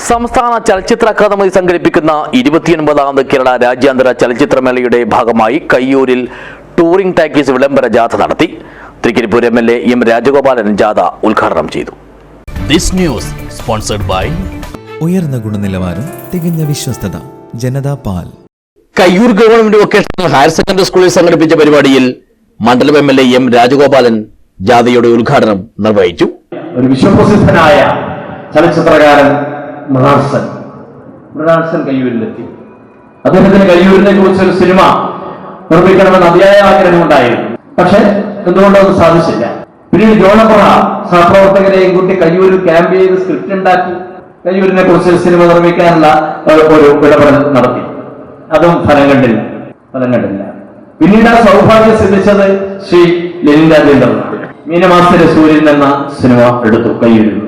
സംസ്ഥാന ചലച്ചിത്ര അക്കാദമി സംഘടിപ്പിക്കുന്ന 29ാമത് കേരള രാജ്യാന്തര ചലച്ചിത്രമേളയുടെ ഭാഗമായി കയ്യൂരിൽ ടൂറിംഗ് ടാക്കീസ് വിളംബര ജാഥ നടത്തി. Trikaripur MLA M. രാജഗോപാലൻ ജാഥ ഉദ്ഘാടനം ചെയ്തു. This news sponsored by ഉയർന്ന ഗുണനിലവാരം, തികഞ്ഞ വിശ്വസ്തത, ജനതാ പാൽ. Kayyur government vocational higher secondary സ്കൂളിൽ സംഘടിപ്പിച്ച പരിപാടിയിൽ മണ്ഡലം MLA M. രാജഗോപാലൻ ജാഥയുടെ ഉദ്ഘാടനം നിർവഹിച്ചു. ഒരു വിശ്വപ്രസിദ്ധനായ ചലച്ചിത്രകാരൻ മൃണാൾസൻ കയ്യൂരിലെത്തി. അദ്ദേഹത്തിന് കയ്യൂരിനെ കുറിച്ചൊരു സിനിമ നിർമ്മിക്കണമെന്ന് അതിയായ ആഗ്രഹമുണ്ടായിരുന്നു. പക്ഷെ എന്തുകൊണ്ടത് സാധിച്ചില്ല. പിന്നീട് ജോണപ്പുറ സഹപ്രവർത്തകരെയും കൂട്ടി കയ്യൂരിൽ ക്യാമ്പ് ചെയ്ത് സ്ക്രിപ്റ്റ് ഉണ്ടാക്കി കയ്യൂരിനെ കുറിച്ച് സിനിമ നിർമ്മിക്കാനുള്ള ഒരു ഇടപെടൽ നടത്തി. അതും ഫലം കണ്ടില്ല. പിന്നീട് ആ സൗഭാഗ്യം സിദ്ധിച്ചത് ശ്രീ ലെനിൻ രാജേന്ദ്രനാണ്. മീനമാസത്തിലെ സൂര്യൻ എന്ന സിനിമ എടുത്തു കയ്യൂരിൽ.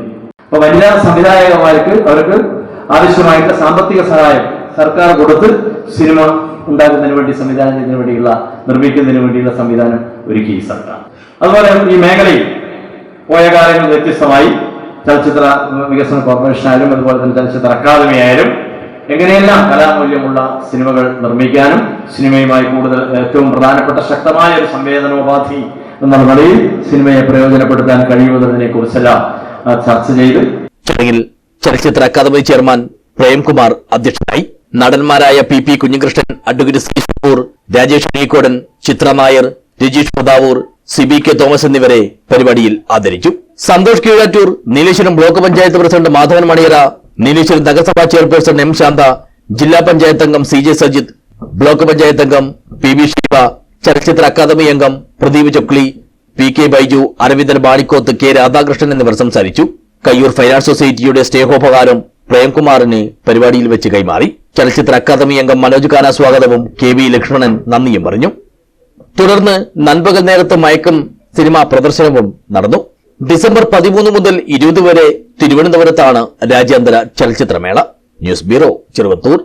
അപ്പൊ വനിതാ സംവിധായകന്മാർക്ക് അവർക്ക് ആവശ്യമായിട്ട് സാമ്പത്തിക സഹായം സർക്കാർ കൊടുത്ത് സിനിമ ഉണ്ടാക്കുന്നതിന് വേണ്ടി നിർമ്മിക്കുന്നതിന് വേണ്ടിയുള്ള സംവിധാനം ഒരുക്കി ഈ സർക്കാർ. അതുപോലെ ഈ മേഖലയിൽ പോയ കാലങ്ങൾ വ്യത്യസ്തമായി ചലച്ചിത്ര വികസന കോർപ്പറേഷനായാലും അതുപോലെ തന്നെ ചലച്ചിത്ര അക്കാദമി ആയാലും എങ്ങനെയെല്ലാം കലാമൂല്യമുള്ള സിനിമകൾ നിർമ്മിക്കാനും സിനിമയുമായി കൂടുതൽ ഏറ്റവും പ്രധാനപ്പെട്ട ശക്തമായ ഒരു സംവേദനോപാധി എന്ന നിലയിൽ സിനിമയെ പ്രയോജനപ്പെടുത്താൻ കഴിയുന്നതിനെ കുറിച്ചെല്ലാം ചർച്ച ചെയ്ത് ചടങ്ങിൽ ചലച്ചിത്ര അക്കാദമി ചെയർമാൻ പ്രേംകുമാർ അധ്യക്ഷനായി. നടന്മാരായ PP Kunhikrishnan, advocate C Kapoor, Rajesh Neekodan, Chitra Nair, Rajeesh Prathavoor, CBK Thomas എന്നിവരെ പരിപാടിയിൽ ആദരിച്ചു. സന്തോഷ് കീഴാറ്റൂർ, നീലേശ്വരം ബ്ലോക്ക് പഞ്ചായത്ത് പ്രസിഡന്റ് മാധവൻ മണിയറ, നീലേശ്വരം നഗരസഭാ ചെയർപേഴ്സൺ M. ശാന്ത, ജില്ലാ പഞ്ചായത്ത് അംഗം CJ സജിത്, ബ്ലോക്ക് പഞ്ചായത്ത് അംഗം PB ശിവ, ചലച്ചിത്ര അക്കാദമി അംഗം പ്രദീപ് ചൊക്ലി, PK ബൈജു, അരവിന്ദൻ ബാണിക്കോത്ത്, K. രാധാകൃഷ്ണൻ എന്നിവർ സംസാരിച്ചു. കയ്യൂർ ഫൈനാൻസ് സൊസൈറ്റിയുടെ സ്നേഹോപകാരം പ്രേംകുമാറിന് പരിപാടിയിൽ വെച്ച് കൈമാറി. ചലച്ചിത്ര അക്കാദമി അംഗം മനോജ് ഖാന സ്വാഗതവും KB ലക്ഷ്മണൻ നന്ദിയും പറഞ്ഞു. തുടർന്ന് നൻപകൽ നേരത്ത് മയക്കം സിനിമാ പ്രദർശനവും നടന്നു. ഡിസംബർ 13 മുതൽ 20 വരെ തിരുവനന്തപുരത്താണ് രാജ്യാന്തര ചലച്ചിത്രമേള. News bureau, Cheruvathur.